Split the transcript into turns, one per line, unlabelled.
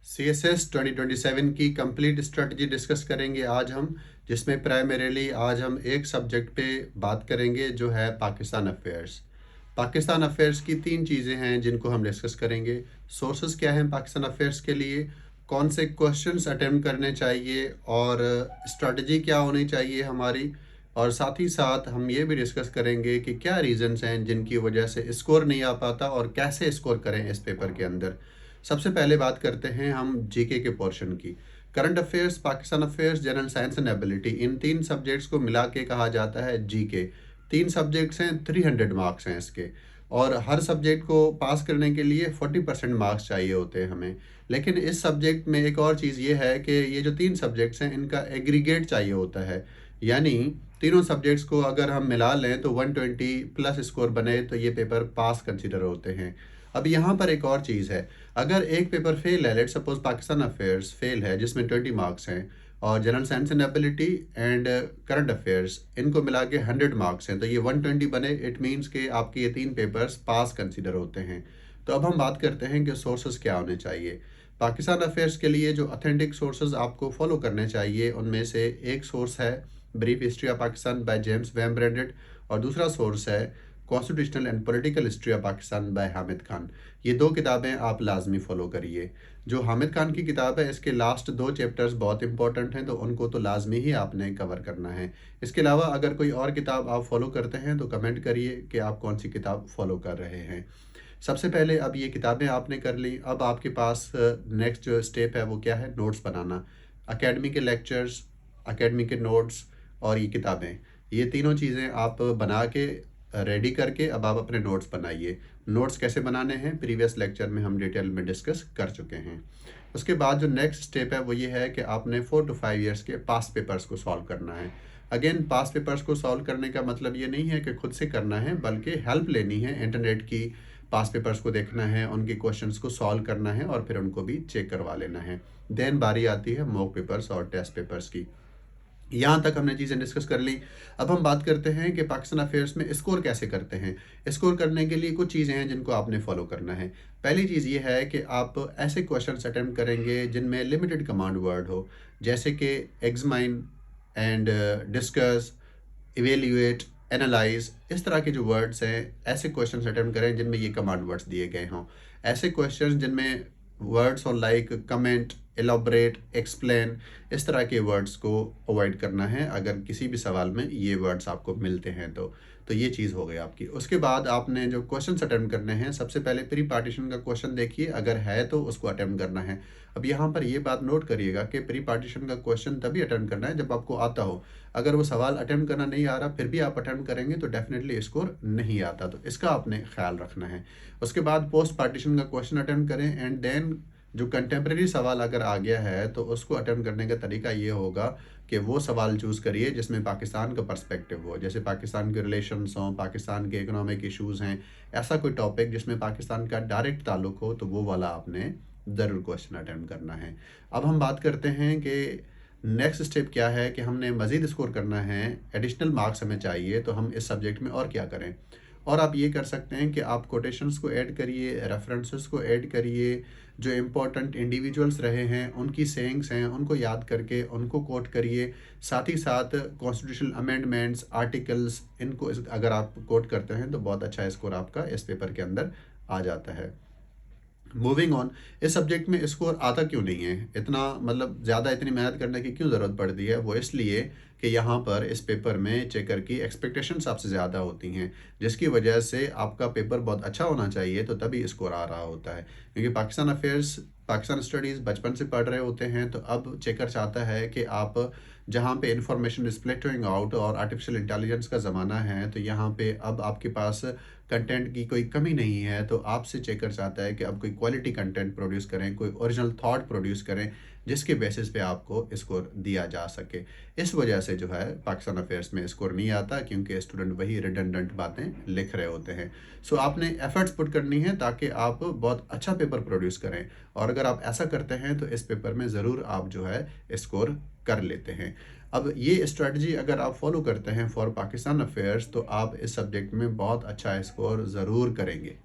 CSS 2027 की complete strategy discuss करेंगे आज हम, जिसमें प्राइमरीली आज हम एक सब्जेक्ट पे बात करेंगे जो है पाकिस्तान अफेयर्स। पाकिस्तान अफेयर्स की तीन चीज़ें हैं जिनको हम डिस्कस करेंगे। सोर्सेज क्या हैं पाकिस्तान अफेयर्स के लिए, कौन से क्वेश्चंस अटेम्प्ट करने चाहिए और स्ट्रेटजी क्या होनी चाहिए हमारी, और साथ ही साथ हम ये भी डिस्कस करेंगे कि क्या रीज़न्स हैं जिनकी वजह से स्कोर नहीं आ पाता और कैसे स्कोर करें इस पेपर के अंदर। सबसे पहले बात करते हैं हम जीके के पोर्शन की। Current affairs, Pakistan affairs, general science and ability, इन तीन सब्जेक्ट्स को मिला के कहा जाता है जीके। तीन सब्जेक्ट्स हैं, 300 मार्क्स हैं इसके, और हर सब्जेक्ट को पास करने के लिए 40% मार्क्स चाहिए होते हैं हमें। लेकिन इस सब्जेक्ट में एक और चीज़ ये है कि ये जो तीन सब्जेक्ट्स हैं इनका एग्रीगेट चाहिए होता है, यानी तीनों सब्जेक्ट्स को अगर हम मिला लें तो 120 प्लस स्कोर बने तो ये पेपर पास कंसिडर होते हैं। अब यहाँ पर एक और चीज़ है, अगर एक पेपर फेल है, let suppose Pakistan affairs fail है जिसमें 20 मार्क्स हैं, और general science and ability and current affairs इनको मिला के 100 मार्क्स हैं, तो ये 120 बने। इट मीन्स कि आपके ये तीन पेपर्स पास कंसिडर होते हैं। तो अब हम बात करते हैं कि सोर्सेज क्या होने चाहिए। पाकिस्तान अफेयर्स के लिए जो अथेंटिक सोर्सेज आपको फॉलो करने चाहिए उनमें से एक सोर्स है brief history of Pakistan by James Wynbrandt, और दूसरा सोर्स है constitutional and political history of Pakistan by Hamid Khan. ये दो किताबें आप लाजमी फॉलो करिए। जो हामिद खान की किताब है इसके लास्ट दो चैप्टर्स बहुत इंपॉर्टेंट हैं, तो उनको तो लाजमी ही आपने कवर करना है। इसके अलावा अगर कोई और किताब आप फॉलो करते हैं तो कमेंट करिए कि आप कौन सी किताब फॉलो कर रहे हैं। सबसे पहले अब ये किताबें आपने कर ली, अब आपके पास नेक्स्ट जो स्टेप है वो क्या है, नोट्स बनाना। अकेडमी के लेक्चर्स, अकेडमी के नोट्स और ये किताबें, ये तीनों चीज़ें आप बना के रेडी करके अब आप अपने नोट्स बनाइए। नोट्स कैसे बनाने हैं प्रीवियस लेक्चर में हम डिटेल में डिस्कस कर चुके हैं। उसके बाद जो नेक्स्ट स्टेप है वो ये है कि आपने 4 to 5 ईयर्स के पास पेपर्स को सॉल्व करना है। अगेन पास पेपर्स को सॉल्व करने का मतलब ये नहीं है कि खुद से करना है, बल्कि हेल्प लेनी है इंटरनेट की। पास पेपर्स को देखना है, उनके क्वेश्चंस को सॉल्व करना है और फिर उनको भी चेक करवा लेना है। देन बारी आती है मॉक पेपर्स और टेस्ट पेपर्स की। यहाँ तक हमने चीज़ें डिस्कस कर ली। अब हम बात करते हैं कि पाकिस्तान अफेयर्स में स्कोर कैसे करते हैं। स्कोर करने के लिए कुछ चीज़ें हैं जिनको आपने फॉलो करना है। पहली चीज़ ये है कि आप ऐसे क्वेश्चंस अटेम्प्ट करेंगे जिनमें लिमिटेड कमांड वर्ड हो, जैसे कि examine and discuss, evaluate, analyse, इस तरह के जो वर्ड्स हैं, ऐसे क्वेश्चंस अटेम्प्ट करें जिनमें ये कमांड वर्ड्स दिए गए हों। ऐसे क्वेश्चंस जिनमें वर्ड्स और लाइक कमेंट, एलाबरेट, एक्सप्लेन, इस तरह के वर्ड्स को अवॉइड करना है अगर किसी भी सवाल में ये वर्ड्स आपको मिलते हैं तो ये चीज़ हो गई आपकी। उसके बाद आपने जो क्वेश्चन अटेम्प्ट करने हैं, सबसे पहले प्री पार्टीशन का क्वेश्चन देखिए, अगर है तो उसको अटेम्प्ट करना है। अब यहाँ पर ये बात नोट करिएगा कि प्री पार्टीशन का क्वेश्चन तभी अटेम्प्ट करना है जब आपको आता हो। अगर वो सवाल अटेम्प्ट करना नहीं आ रहा फिर भी आप अटेम्प्ट करेंगे तो डेफिनेटली स्कोर नहीं आता, तो इसका आपने ख्याल रखना है। उसके बाद पोस्ट पार्टीशन का क्वेश्चन अटेम्प्ट करें, एंड देन जो कंटेम्प्रेरी सवाल अगर आ गया है तो उसको अटेम्प्ट करने का तरीका ये होगा कि वो सवाल चूज़ करिए जिसमें पाकिस्तान का पर्सपेक्टिव हो, जैसे पाकिस्तान के रिलेशंस हों, पाकिस्तान के इकोनॉमिक इश्यूज़ हैं, ऐसा कोई टॉपिक जिसमें पाकिस्तान का डायरेक्ट ताल्लुक हो तो वो वाला आपने ज़रूर क्वेश्चन अटेम्प्ट करना है। अब हम बात करते हैं कि नेक्स्ट स्टेप क्या है कि हमने मज़ीद स्कोर करना है, एडिशनल मार्क्स हमें चाहिए, तो हम इस सब्जेक्ट में और क्या करें। और आप ये कर सकते हैं कि आप कोटेशंस को ऐड करिए, रेफरेंसेस को ऐड करिए, जो इम्पोर्टेंट इंडिविजुअल्स रहे हैं उनकी सेइंग्स हैं उनको याद करके उनको कोट करिए। साथ ही साथ कॉन्स्टिट्यूशनल अमेंडमेंट्स, आर्टिकल्स, इनको अगर आप कोट करते हैं तो बहुत अच्छा स्कोर आपका इस पेपर के अंदर आ जाता है। मूविंग ऑन, इस सब्जेक्ट में स्कोर आता क्यों नहीं है, इतना मतलब ज़्यादा इतनी मेहनत करने की क्यों ज़रूरत पड़ती है, वो इसलिए कि यहाँ पर इस पेपर में चेकर की एक्सपेक्टेशंस आपसे ज़्यादा होती हैं, जिसकी वजह से आपका पेपर बहुत अच्छा होना चाहिए तो तभी स्कोर आ रहा होता है। क्योंकि पाकिस्तान अफेयर्स, पाकिस्तान स्टडीज़ बचपन से पढ़ रहे होते हैं, तो अब चेकर चाहता है कि आप जहाँ पे इंफॉर्मेशन इज फ्लैटरिंग आउट और आर्टिफिशियल इंटेलिजेंस का ज़माना है, तो यहाँ पे अब आपके पास कंटेंट की कोई कमी नहीं है, तो आपसे चेकर चाहता है कि आप कोई क्वालिटी कंटेंट प्रोड्यूस करें, कोई ओरिजिनल थॉट प्रोड्यूस करें जिसके बेसिस पे आपको स्कोर दिया जा सके। इस वजह से जो है पाकिस्तान अफेयर्स में स्कोर नहीं आता, क्योंकि स्टूडेंट वही रिडंडेंट बातें लिख रहे होते हैं। सो आपने एफर्ट्स पुट करनी है ताकि आप बहुत अच्छा पेपर प्रोड्यूस करें, और अगर आप ऐसा करते हैं तो इस पेपर में ज़रूर आप जो है स्कोर कर लेते हैं। अब ये स्ट्रेटजी अगर आप फॉलो करते हैं फॉर पाकिस्तान अफेयर्स तो आप इस सब्जेक्ट में बहुत अच्छा स्कोर ज़रूर करेंगे।